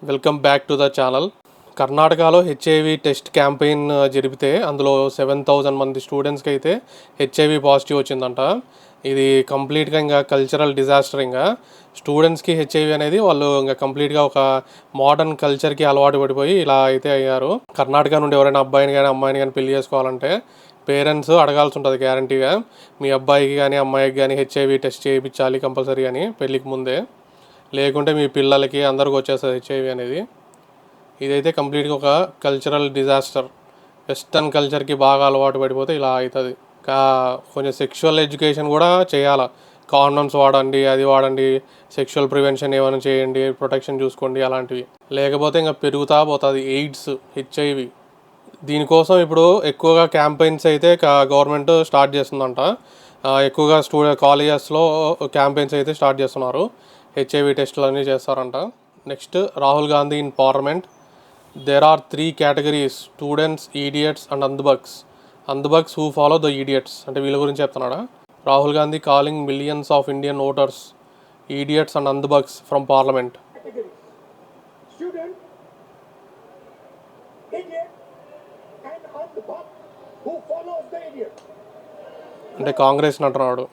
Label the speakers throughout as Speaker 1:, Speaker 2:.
Speaker 1: Welcome back to the channel. కర్ణాటకలో HIV test campaign జరిపితే అందులో 7,000 మంది స్టూడెంట్స్కి అయితే హెచ్ఐవి పాజిటివ్ వచ్చిందంట. ఇది కంప్లీట్గా ఇంకా కల్చరల్ డిజాస్టర్. ఇంకా స్టూడెంట్స్కి హెచ్ఐవి అనేది వాళ్ళు ఇంకా కంప్లీట్గా ఒక మోడర్న్ కల్చర్కి అలవాటు పడిపోయి ఇలా అయితే అయ్యారు. కర్ణాటక నుండి ఎవరైనా అబ్బాయిని కానీ అమ్మాయిని కానీ పెళ్లి చేసుకోవాలంటే పేరెంట్స్ అడగాల్సి ఉంటుంది గ్యారంటీగా, మీ అబ్బాయికి కానీ అమ్మాయికి కానీ హెచ్ఐవి టెస్ట్ చేయించాలి కంపల్సరీ అని పెళ్ళికి ముందే, లేకుంటే మీ పిల్లలకి అందరికి వచ్చేస్తుంది హెచ్ఐవి అనేది. ఇదైతే కంప్లీట్గా ఒక కల్చరల్ డిజాస్టర్. వెస్టర్న్ కల్చర్కి బాగా అలవాటు పడిపోతే ఇలా అవుతుంది. కొంచెం సెక్షువల్ ఎడ్యుకేషన్ కూడా చేయాలి. కాండమ్స్ వాడండి, అది వాడండి, సెక్షువల్ ప్రివెన్షన్ ఏమైనా చేయండి, ప్రొటెక్షన్ చూసుకోండి అలాంటివి. లేకపోతే ఇంకా పెరుగుతా పోతుంది ఎయిడ్స్, హెచ్ఐవి. దీనికోసం ఇప్పుడు ఎక్కువగా క్యాంపెయిన్స్ అయితే గవర్నమెంట్ స్టార్ట్ చేస్తుందంట. ఎక్కువగా కాలేజెస్లో క్యాంపెయిన్స్ అయితే స్టార్ట్ చేస్తున్నారు. హెచ్ఐవి టెస్టులు అన్నీ చేస్తారంట. Next, Rahul Gandhi in parliament. There are 3 categories: students, idiots and andhbhakts who follow the idiots. అంటే వీళ్ళ గురించి చెప్తున్నాడా? Rahul Gandhi calling millions of Indian voters idiots and andhbhakts from parliament. అంటే కాంగ్రెస్ అంటున్నాడు.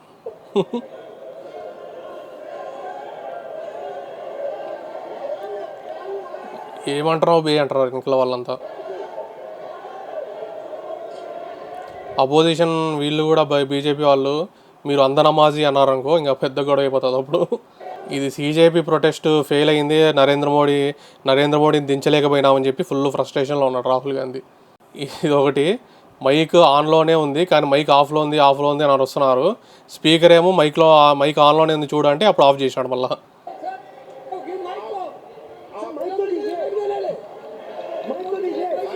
Speaker 1: ఏమంటారో బే అంటారు ఇంట్లో వాళ్ళంతా. అపోజిషన్ వీళ్ళు కూడా బీజేపీ వాళ్ళు మీరు అందనమాజీ అన్నారనుకో ఇంకా పెద్ద గొడవ అయిపోతుంది అప్పుడు. ఇది సిజేపీ ప్రొటెస్ట్ ఫెయిల్ అయింది, నరేంద్ర మోడీని దించలేకపోయినామని చెప్పి ఫుల్ ఫ్రస్ట్రేషన్లో ఉన్నాడు రాహుల్ గాంధీ. ఇది ఒకటి, మైక్ ఆన్లోనే ఉంది కానీ మైక్ ఆఫ్లో ఉంది అని వస్తున్నారు. స్పీకర్ ఏమో మైక్ ఆన్లోనే ఉంది చూడంటే అప్పుడు ఆఫ్ చేశాడు మళ్ళీ.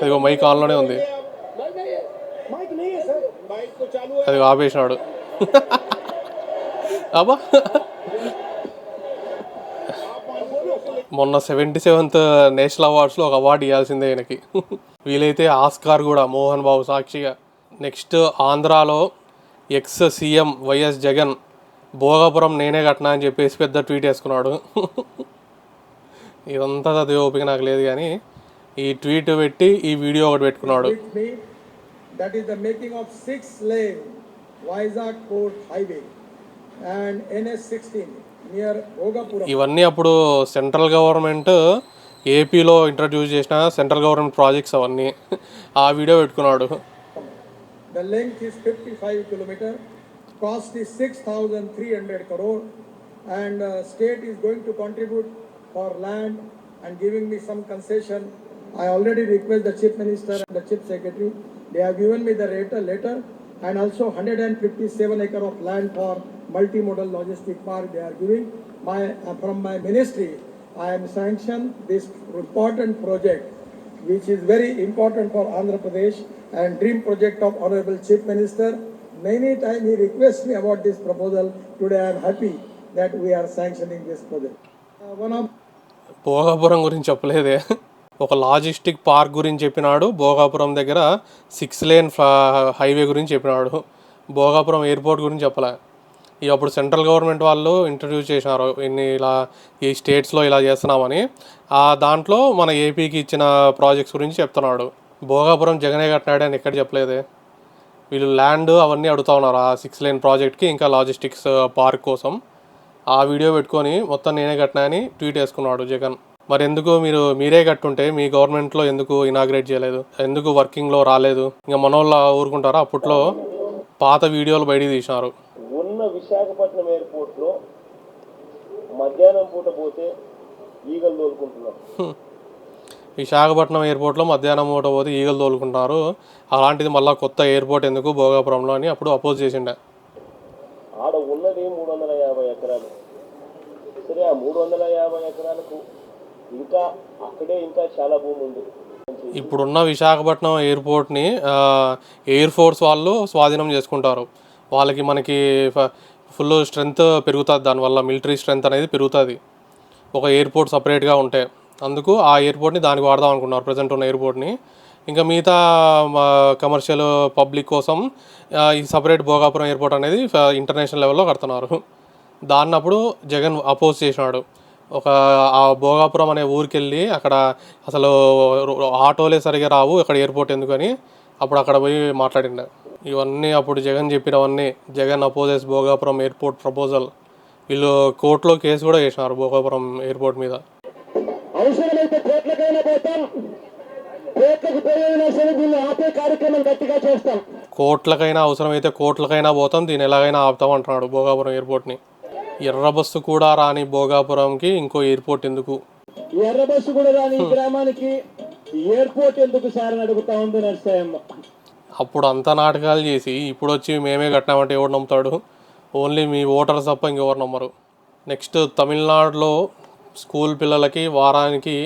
Speaker 1: అదిగో మైక్ ఆన్లోనే ఉంది, అది ఆపేసినాడు. అబ్బా, మొన్న 77th నేషనల్ అవార్డ్స్లో ఒక అవార్డు ఇవ్వాల్సిందే ఆయనకి. వీలైతే ఆస్కార్ కూడా మోహన్ బాబు సాక్షిగా. నెక్స్ట్, ఆంధ్రాలో ex CM YS Jagan Bhogapuram నేనే కట్టినా అని చెప్పేసి పెద్ద ట్వీట్ వేసుకున్నాడు. ఇదంతా చదివే ఓపిక నాకు లేదు కానీ ఈ ట్వీట్ పెట్టి ఈ వీడియో ఒకటి పెట్టుకున్నాడు.
Speaker 2: That is the making of 6-lane Vizag Port Highway and NS16 near Bhogapuram.
Speaker 1: ఇవన్నీ అప్పుడు సెంట్రల్ గవర్నమెంట్ ఏపీలో ఇంట్రడ్యూస్ చేసిన సెంట్రల్ గవర్నమెంట్ ప్రాజెక్ట్స్ అవన్నీ ఆ వీడియో పెట్టుకున్నాడు.
Speaker 2: The length is 55 km, cost is 6,300 crore, and state is going to contribute for land and giving me some concession. I already request the chief minister and the chief secretary. They have given me the letter and also 157 acre of land for multimodal logistic park they are giving. From my ministry, I am sanctioned this important project, which is very important for Andhra Pradesh and dream project of Honorable Chief Minister. Many times he requests me about this proposal. Today I am happy that we are sanctioning this project.
Speaker 1: Bhogapuram గురించి చెప్పలేదే, ఒక logistic park గురించి చెప్పినాడు. భోగాపురం దగ్గర 6-lane highway గురించి చెప్పినాడు. Bhogapuram airport గురించి చెప్పలే. ఇక అప్పుడు సెంట్రల్ గవర్నమెంట్ వాళ్ళు ఇంట్రడ్యూస్ చేసినారు ఇలా ఈ స్టేట్స్లో ఇలా చేస్తున్నామని. దాంట్లో మన ఏపీకి ఇచ్చిన ప్రాజెక్ట్స్ గురించి చెప్తున్నాడు. భోగాపురం జగనే కట్టినాడు అని ఎక్కడ చెప్పలేదే. వీళ్ళు ల్యాండ్ అవన్నీ అడుగుతూ ఉన్నారు ఆ 6-lane ప్రాజెక్ట్కి, ఇంకా లాజిస్టిక్స్ పార్క్ కోసం. ఆ వీడియో పెట్టుకొని మొత్తం నేనే కట్టినా అని ట్వీట్ వేసుకున్నాడు జగన్. మరి ఎందుకు మీరే కట్టుంటే మీ గవర్నమెంట్లో ఎందుకు ఇనాగ్రేట్ చేయలేదు, ఎందుకు వర్కింగ్లో రాలేదు? ఇంకా మనోళ్ళ ఊరుకుంటారా? అప్పట్లో పాత వీడియోలు బయటికి తీసినారు.
Speaker 3: ఉన్న విశాఖపట్నం ఎయిర్పోర్ట్లో మధ్యాహ్నం పూట పోతే ఈగలు తోలుకుంటున్నారు.
Speaker 1: విశాఖపట్నం ఎయిర్పోర్ట్లో మధ్యాహ్నం పూట పోతే ఈగలు తోలుకుంటున్నారు. అలాంటిది మళ్ళీ కొత్త ఎయిర్పోర్ట్ ఎందుకు భోగాపురంలో అని అప్పుడు అపోజ్ చేసిండే.
Speaker 3: ఆడ ఉన్నది 350 ఎకరాలు. సరే, ఆ 350 ఎకరాలకు ఇంకా అక్కడే ఇంకా చాలా భూమి ఉంది.
Speaker 1: ఇప్పుడున్న విశాఖపట్నం ఎయిర్పోర్ట్ని ఎయిర్ ఫోర్స్ వాళ్ళు స్వాధీనం చేసుకుంటారు. మనకి ఫుల్ స్ట్రెంగ్త్ పెరుగుతుంది, దానివల్ల మిలిటరీ స్ట్రెంగ్త్ అనేది పెరుగుతుంది ఒక ఎయిర్పోర్ట్ సపరేట్గా ఉంటే. అందుకు ఆ ఎయిర్పోర్ట్ని దానికి వాడదాం అనుకున్నారు, ప్రజెంట్ ఉన్న ఎయిర్పోర్ట్ని. ఇంకా మిగతా కమర్షియల్ పబ్లిక్ కోసం ఈ సపరేట్ భోగాపురం ఎయిర్పోర్ట్ అనేది ఇంటర్నేషనల్ లెవెల్లో కడుతున్నారు. దాన్ని అప్పుడు జగన్ అపోజ్ చేసినాడు. ఒక ఆ భోగాపురం అనే ఊరికి వెళ్ళి అక్కడ అసలు ఆటోలే సరిగా రావు అక్కడ ఎయిర్పోర్ట్ ఎందుకని అప్పుడు అక్కడ పోయి మాట్లాడిండు. ఇవన్నీ అప్పుడు జగన్ చెప్పినవన్నీ Jagan opposes Bhogapuram airport proposal. వీళ్ళు కోర్టులో కేసు కూడా చేసినారు భోగాపురం ఎయిర్పోర్ట్ మీద.
Speaker 3: అవసరమైతే కోట్లకైనా పోతాం, కోట్లకు పోయినా సరే దీన్ని ఆపే కార్యక్రమం గట్టిగా చేస్తాం.
Speaker 1: కోట్లకైనా అవసరమైతే కోట్లకైనా పోతాం, దీన్ని ఎలాగైనా ఆపుతాం అంటున్నాడు భోగాపురం ఎయిర్పోర్ట్ని. ఎర్ర బస్సు కూడా రాని భోగాపురంకి ఇంకో ఎయిర్పోర్ట్ ఎందుకు?
Speaker 3: ఎర్ర బస్సు కూడా రాని గ్రామానికి ఎయిర్పోర్ట్ ఎందుకు సార్ అని అడుగుతా ఉంది నర్సయ్యమ్మ.
Speaker 1: అప్పుడు అంత నాటకాలు చేసి ఇప్పుడు వచ్చి మేమే కట్టినామంటే ఎవరు నమ్ముతాడు? ఓన్లీ మీ ఓటర్స్ తప్ప ఇంకెవరు నమ్మరు. నెక్స్ట్ తమిళనాడులో స్కూల్ పిల్లలకి వారానికి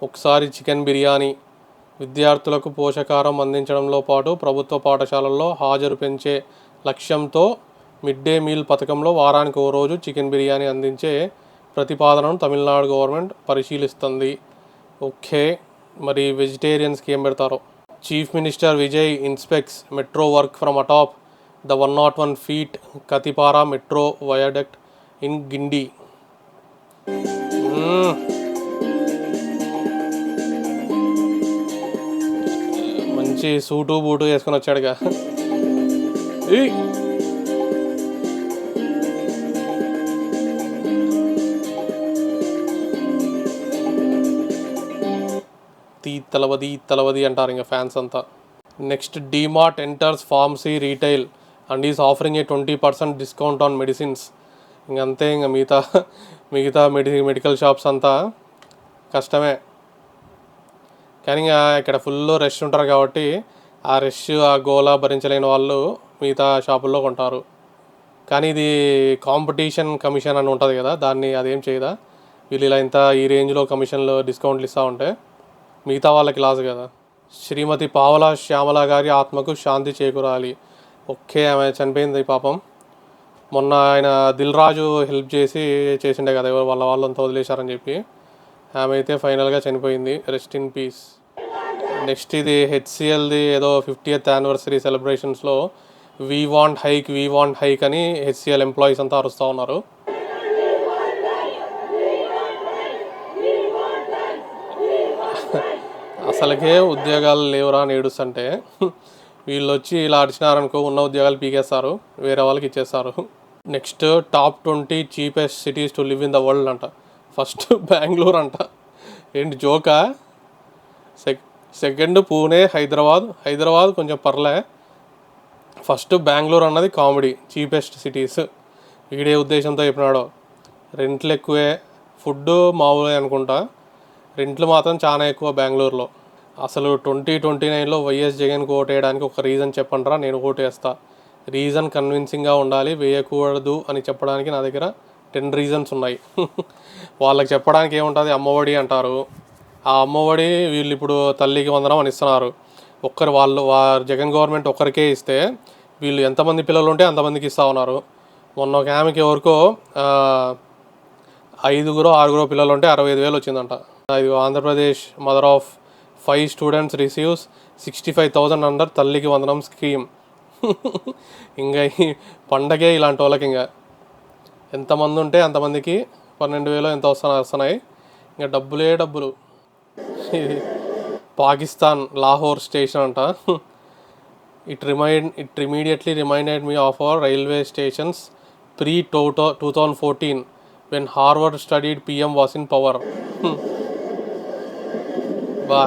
Speaker 1: ఒకసారి చికెన్ బిర్యానీ, విద్యార్థులకు పోషకాహారం అందించడంలో పాటు ప్రభుత్వ పాఠశాలల్లో హాజరు పెంచే లక్ష్యంతో మిడ్ డే మీల్ పథకంలో వారానికి ఓ రోజు చికెన్ బిర్యానీ అందించే ప్రతిపాదనను తమిళనాడు గవర్నమెంట్ పరిశీలిస్తుంది. ఓకే, మరి వెజిటేరియన్స్కి ఏం పెడతారో? Chief minister Vijay inspects metro work from atop the 101 feet Kathipara metro viaduct in Guindy. మంచి సూటు బూటు వేసుకొని వచ్చాడుగా. తలవది అంటారు ఇంకా ఫ్యాన్స్ అంతా. Next DMart enters pharmacy retail and is offering A 20% discount on medicines. ఇంకంతే, ఇంకా మిగతా మెడికల్ షాప్స్ అంతా కష్టమే. కానీ ఇంకా ఇక్కడ ఫుల్ రష్ ఉంటారు కాబట్టి ఆ రష్ ఆ గోలా భరించలేని వాళ్ళు మిగతా షాపుల్లో కొంటారు. కానీ ఇది కాంపిటీషన్ కమిషన్ అని ఉంటుంది కదా, దాన్ని అదేం చేయదా. వీళ్ళు ఇలా ఇంత ఈ రేంజ్లో కమిషన్లు డిస్కౌంట్లు ఇస్తూ ఉంటే మిగతా వాళ్ళకి లాస్ కదా. శ్రీమతి పావలా శ్యామల గారి ఆత్మకు శాంతి చేకూరాలి. ఓకే, ఆమె చనిపోయింది పాపం. మొన్న ఆయన దిల్ రాజు హెల్ప్ చేసిండే కదా, ఎవరు వాళ్ళంతా వదిలేశారని చెప్పి. ఆమె అయితే ఫైనల్గా చనిపోయింది. Rest in peace. నెక్స్ట్ ఇది హెచ్సిఎల్ది ఏదో 50th anniversary సెలబ్రేషన్స్లో వీ వాంట్ హైక్ అని హెచ్సిఎల్ ఎంప్లాయీస్ అంతా అరుస్తూ ఉన్నారు. అసలుకే ఉద్యోగాలు లేవురా అని ఏడుస్తుంటే వీళ్ళు వచ్చి ఇలా అడిచినారనుకో ఉన్న ఉద్యోగాలు పీకేస్తారు, వేరే వాళ్ళకి ఇచ్చేస్తారు. Next top 20 cheapest cities to live in the world అంట. ఫస్ట్ బెంగళూరు అంట. ఏంటి జోకా? సెకండ్ పూణే, హైదరాబాద్ కొంచెం పర్లే. ఫస్ట్ బెంగళూరు అన్నది కామెడీ, చీపెస్ట్ సిటీస్. వీడే ఉద్దేశంతో చెప్పినాడో. రెంట్లు ఎక్కువే, ఫుడ్ మామూలే అనుకుంటా, రెంట్లు మాత్రం చాలా ఎక్కువ బెంగళూరులో. అసలు 2029లో వైఎస్ జగన్కి ఓటు వేయడానికి ఒక రీజన్ చెప్పండిరా, నేను ఓటు వేస్తా. రీజన్ కన్విన్సింగ్గా ఉండాలి, వేయకూడదు అని చెప్పడానికి నా దగ్గర 10 reasons ఉన్నాయి. వాళ్ళకి చెప్పడానికి ఏముంటుంది, అమ్మఒడి అంటారు. ఆ అమ్మఒడి వీళ్ళు ఇప్పుడు తల్లికి వందనం అని ఇస్తున్నారు. జగన్ గవర్నమెంట్ ఒక్కరికే ఇస్తే వీళ్ళు ఎంతమంది పిల్లలు ఉంటే అంతమందికి ఇస్తూ ఉన్నారు. మొన్న ఒక ఆమెకి ఎవరికో 5-6 పిల్లలు ఉంటే 65,000 వచ్చిందంట. ఇది Andhra Pradesh mother of 5 students receives 65,000 under తల్లికి వందనం స్కీమ్. ఇంకా ఈ పండగే ఇలాంటి వాళ్ళకి ఇంకా ఎంతమంది ఉంటే అంతమందికి 12,000 ఎంత వస్తున్నాయి. ఇంకా డబ్బులు. పాకిస్తాన్ లాహోర్ స్టేషన్ అంట. It immediately reminded me of our railway stations pre-2014 when Harvard studied PM was in power. బా,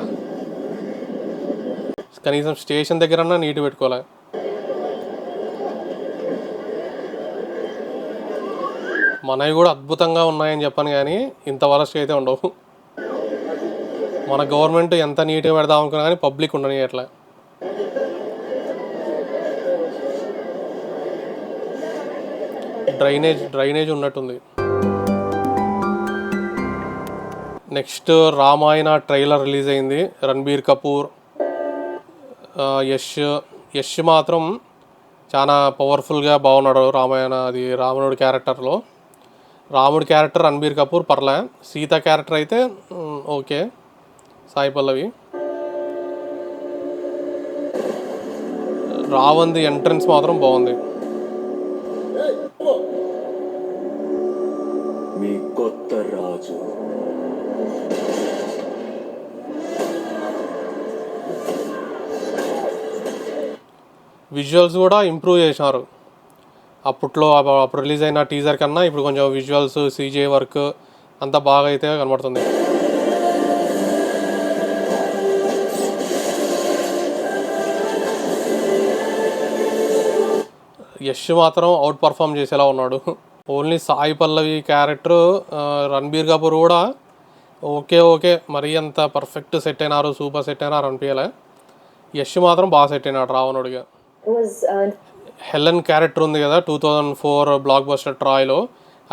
Speaker 1: కనీసం స్టేషన్ దగ్గరన్నా నీట్ పెట్టుకోలే. మనవి కూడా అద్భుతంగా ఉన్నాయని చెప్పాను కానీ ఇంత వరస్ట్ అయితే ఉండవు. మన గవర్నమెంట్ ఎంత నీట్గా పెడదాం అనుకున్నా కానీ పబ్లిక్ ఉండని అట్లా. డ్రైనేజ్ ఉన్నట్టుంది. నెక్స్ట్ రామాయణ ట్రైలర్ రిలీజ్ అయింది. రణబీర్ కపూర్, యష్ మాత్రం చాలా పవర్ఫుల్గా బాగున్నాడు. రామాయణ అది రావణుడి క్యారెక్టర్లో. రాముడి క్యారెక్టర్ రణబీర్ కపూర్ పర్లే. సీత క్యారెక్టర్ అయితే ఓకే, సాయి పల్లవి. రావణ్ది ఎంట్రన్స్ మాత్రం బాగుంది.
Speaker 4: మీ కొత్త రాజు
Speaker 1: విజువల్స్ కూడా ఇంప్రూవ్ చేసినారు. అప్పుడు రిలీజ్ అయిన టీజర్ కన్నా ఇప్పుడు కొంచెం విజువల్స్, సీజీ వర్క్ అంతా బాగా అయితే కనబడుతుంది. యష్ మాత్రం అవుట్ పర్ఫామ్ చేసేలా ఉన్నాడు. ఓన్లీ సాయి పల్లవి క్యారెక్టర్, రణబీర్ కపూర్ కూడా ఓకే మరీ అంత పర్ఫెక్ట్ సెట్ అయినారు, సూపర్ సెట్ అయినారు అనిపించలే. యష్ మాత్రం బాగా సెట్ అయినాడు రావణుడిగా. హెలెన్ క్యారెక్టర్ ఉంది కదా 2004 బ్లాక్ బస్టర్ ట్రాయ్లో,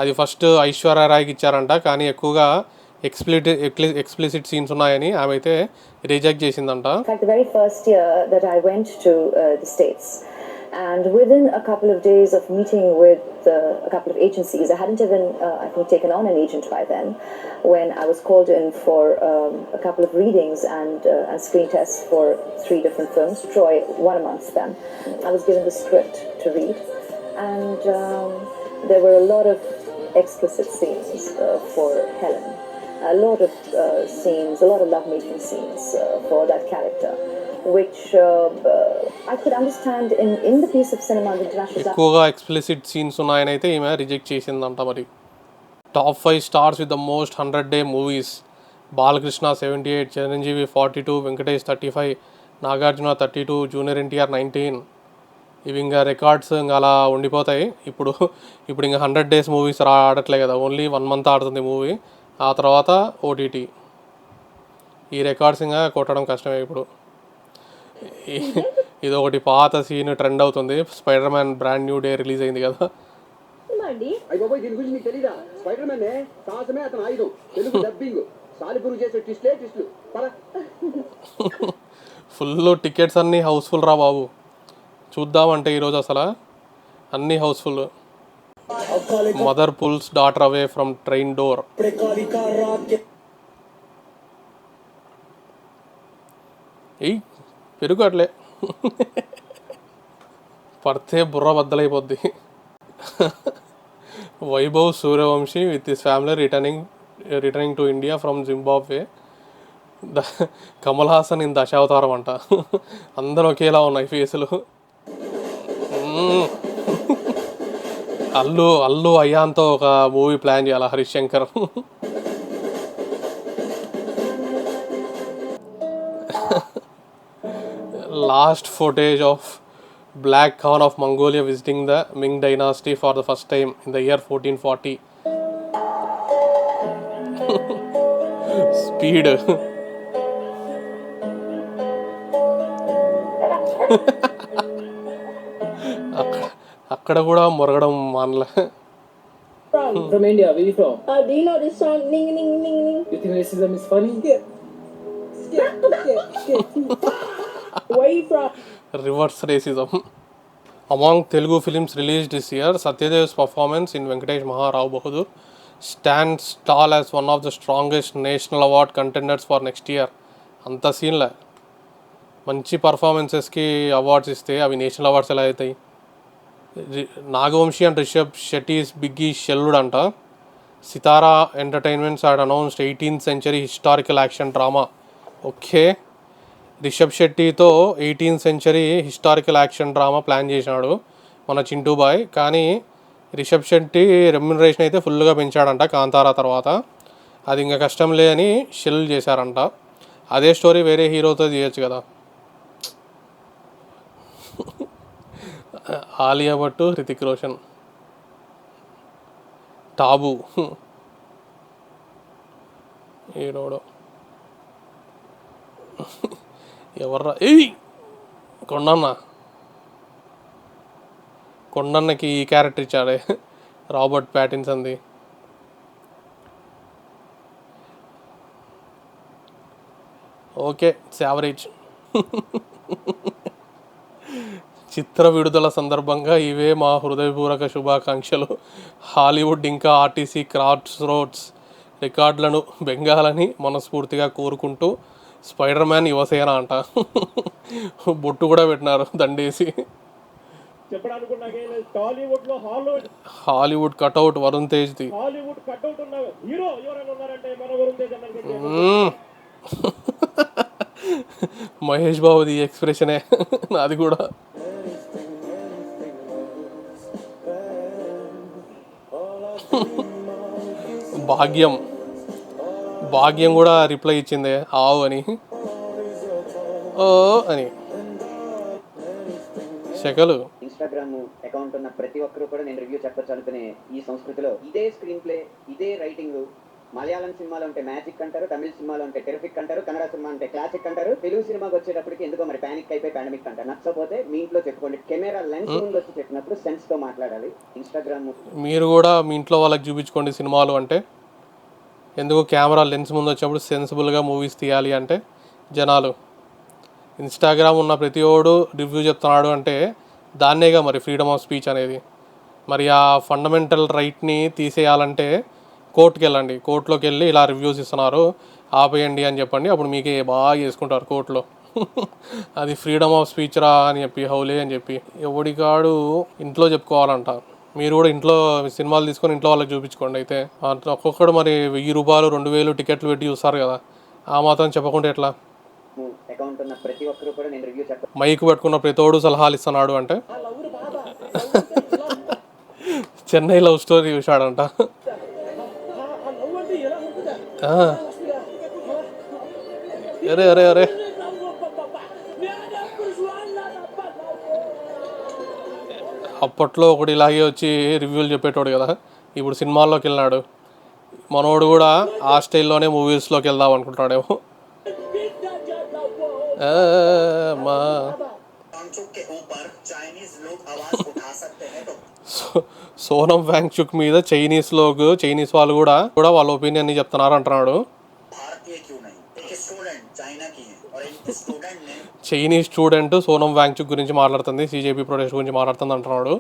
Speaker 1: అది ఫస్ట్ ఐశ్వర్య రాయ్కి ఇచ్చారంట. కానీ ఎక్కువగా ఎక్స్ప్లిసిట్ సీన్స్ ఉన్నాయని ఆమె అయితే రిజెక్ట్ చేసిందంట.
Speaker 4: And within a couple of days of meeting with a couple of agencies, I hadn't even, I think, taken on an agent by then, when I was called in for a couple of readings and screen tests for 3 different films, Troy, one amongst them. I was given the script to read, and there were a lot of explicit scenes for Helen. A lot of scenes, a lot of lovemaking scenes for that character, which I could understand in the piece of cinema of international.
Speaker 1: ఎక్కువగా explicit scenes ఉన్నాయని అయితే ఈమె reject చేసిందంట. మరి top 5 stars with the most 100-day movies: Balakrishna 78, Chiranjeevi 42, Venkatesh 35, Nagarjuna 32, junior NTR 19. ఇవి ఇంకా records ఇంకా అలా ఉండిపోతాయి. ఇప్పుడు ఇంకా 100 days మూవీస్ ఆడట్లే కదా, ఓన్లీ 1 month ఆడుతుంది మూవీ. ఆ తర్వాత ఓటీటీ. ఈ రికార్డ్స్ ఇంకా కొట్టడం కష్టమే ఇప్పుడు. ఇది ఒకటి పాత సీన్ ట్రెండ్ అవుతుంది. Spider man brand new day release అయింది కదా. ఫుల్ టికెట్స్ అన్నీ హౌస్ఫుల్ రా బాబు. చూద్దామంటే ఈరోజు అసలు అన్నీ house full. Mother pulls daughter away from train door. ఏయ్ పెరుగు అట్లే పడితే బుర్ర బద్దలైపోద్ది. Vaibhav Suryavanshi with his family returning to India from Zimbabwe. Kamal Haasan in Dasavatharam అంట. అందరూ ఒకేలా ఉన్నాయి ఫేసులు. అల్లు అయ్యాంతో ఒక మూవీ ప్లాన్ చేయాలి Harish Shankar. Last footage of Black Khan of Mongolia visiting the Ming dynasty for the first time in the year 1440. Speed. అక్కడ కూడా మొరగడం మానలే.
Speaker 5: From India, where you from?
Speaker 4: Do you know this song? Ning ning ning ning.
Speaker 5: You think racism is funny?
Speaker 4: Skip. Where you from?
Speaker 1: Reverse racism. Among Telugu films released this year, Satyadev's performance in Venkatesh Maharao Bahadur stands tall as one of the strongest national award contenders for next year. అంత సీన్లే. మంచి పర్ఫార్మెన్సెస్కి awards ఇస్తే అవి national awards ఎలా అవుతాయి? Nagavamsi and Rishab Shetty's biggie shelved అంట. Sitara entertainments had announced 18th century historical action drama. Okay, Rishab షెట్టీతో 18th century historical action drama plan చేసినాడు మన చింటూ బాయ్. కానీ రిషబ్ షెట్టి రెమ్యునరేషన్ అయితే ఫుల్గా పెంచాడంట కాంతారా తర్వాత. అది ఇంకా కష్టం లే అని షెల్ చేశారంట. అదే స్టోరీ వేరే హీరోతో చేయొచ్చు కదా. ఆలియా భట్, హృతిక్ రోషన్. టాబు ఈరోడు ఎవర్రా? ఏయ్ కొండన్నకి ఈ క్యారెక్టర్ ఇచ్చాడే రాబర్ట్ ప్యాటిన్సన్ది. Okay, average. చిత్ర విడుదల సందర్భంగా ఇవే మా హృదయపూర్వక శుభాకాంక్షలు. హాలీవుడ్ ఇంకా ఆర్టీసీ క్రాస్ రోడ్స్ రికార్డులను బెంగాలని మనస్ఫూర్తిగా కోరుకుంటూ స్పైడర్ మ్యాన్ యువసేన అంట. బొట్టు కూడా పెట్టినారు దండేసి. హాలీవుడ్ కట్అవుట్ వరుణ్ తేజ్ది. మహేష్ బాబుది ఎక్స్ప్రెషనే అది కూడా. భాగ్యం కూడా రిప్లై ఇచ్చిందే ఆవు అని, ఓ అని. శకలు
Speaker 6: ఇన్స్టాగ్రామ్ అకౌంట్ ఉన్న ప్రతి ఒక్కరు కూడా నేను రివ్యూ చెప్పొచ్చు అనుకునే ఈ సంస్కృతిలో ఇదే స్క్రీన్ ప్లే, ఇదే రైటింగ్, మలయాళం సినిమాలో ఉంటే మ్యాజిక్ అంటారు, తమిళ సినిమాలో ఉంటే టెరిఫిక్ అంటారు, కన్నడ సినిమా అంటే క్లాసిక్ అంటారు, తెలుగు సినిమాకి వచ్చేటప్పటికి ఎందుకో మరి పానిక్ అయిపోయి పాండమిక్ అంటారు. నచ్చకపోతే మీ ఇంట్లో చెప్పుకోండి. కెమెరా లెన్స్ ముందు వచ్చి చెప్పినప్పుడు సెన్స్ తో మాట్లాడాలి. ఇన్స్టాగ్రామ్
Speaker 1: మీరు కూడా మీ ఇంట్లో వాళ్ళకి చూపించుకోండి సినిమాలు అంటే. ఎందుకు కెమెరా లెన్స్ ముందు వచ్చినప్పుడు సెన్సిబుల్గా మూవీస్ తీయాలి అంటే జనాలు. ఇన్స్టాగ్రామ్ ఉన్న ప్రతి ఓడు రివ్యూ చెప్తున్నాడు అంటే దాన్నేగా మరి ఫ్రీడమ్ ఆఫ్ స్పీచ్ అనేది. మరి ఆ ఫండమెంటల్ రైట్ని తీసేయాలంటే కోర్టుకి వెళ్ళండి. కోర్టులోకి వెళ్ళి ఇలా రివ్యూస్ ఇస్తున్నారు ఆపేయండి అని చెప్పండి. అప్పుడు మీకే బాగా చేసుకుంటారు కోర్టులో. అది ఫ్రీడమ్ ఆఫ్ స్పీచ్ రా అని చెప్పి, హౌలే అని చెప్పి. ఎవడికాడు ఇంట్లో చెప్పుకోవాలంట. మీరు కూడా ఇంట్లో సినిమాలు తీసుకొని ఇంట్లో వాళ్ళకి చూపించుకోండి. అయితే ఒక్కొక్కడు మరి 1000 రూపాయలు 2000 టికెట్లు పెట్టి చూస్తారు కదా, ఆ మాత్రం చెప్పకుంటే ఎట్లా?
Speaker 6: అకౌంట్ ఉన్న ప్రతి ఒక్కరు కూడా నేను రివ్యూ చెప్ప
Speaker 1: మైక్ పట్టుకున్న ప్రతోడు సలహాలు ఇస్తున్నాడు అంటే చెన్నై లవ్ స్టోరీ చూశాడంట. అరే అరే అరే అప్పట్లో ఒకటి ఇలాగే వచ్చి రివ్యూలు చెప్పేటోడు కదా, ఇప్పుడు సినిమాల్లోకి వెళ్ళినాడు. మనోడు కూడా ఆ స్టైల్లోనే మూవీస్లోకి వెళ్దాం అనుకుంటాడేమో. మా సోనం వాంగ్చుక్ మీద చైనీస్ వాళ్ళు కూడా వాళ్ళ ఒపీనియన్ని చెప్తున్నారు అంటున్నాడు. చైనీస్ స్టూడెంట్ సోనం వాంగ్చుక్ గురించి మాట్లాడుతుంది, సిజేపీ ప్రొటెస్ట్ గురించి మాట్లాడుతుంది అంటున్నాడు.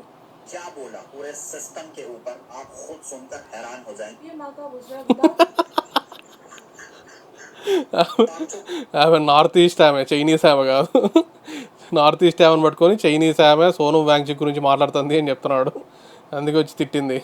Speaker 1: ఆమె నార్త్ ఈస్ట్ ఆమె, చైనీస్ ఆమె కాదు. నార్త్ ఈస్ట్ ఆమెను పట్టుకొని చైనీస్ ఆమె సోనం వాంగ్చుక్ గురించి మాట్లాడుతుంది అని చెప్తున్నాడు. అందుకే వచ్చి తిట్టింది.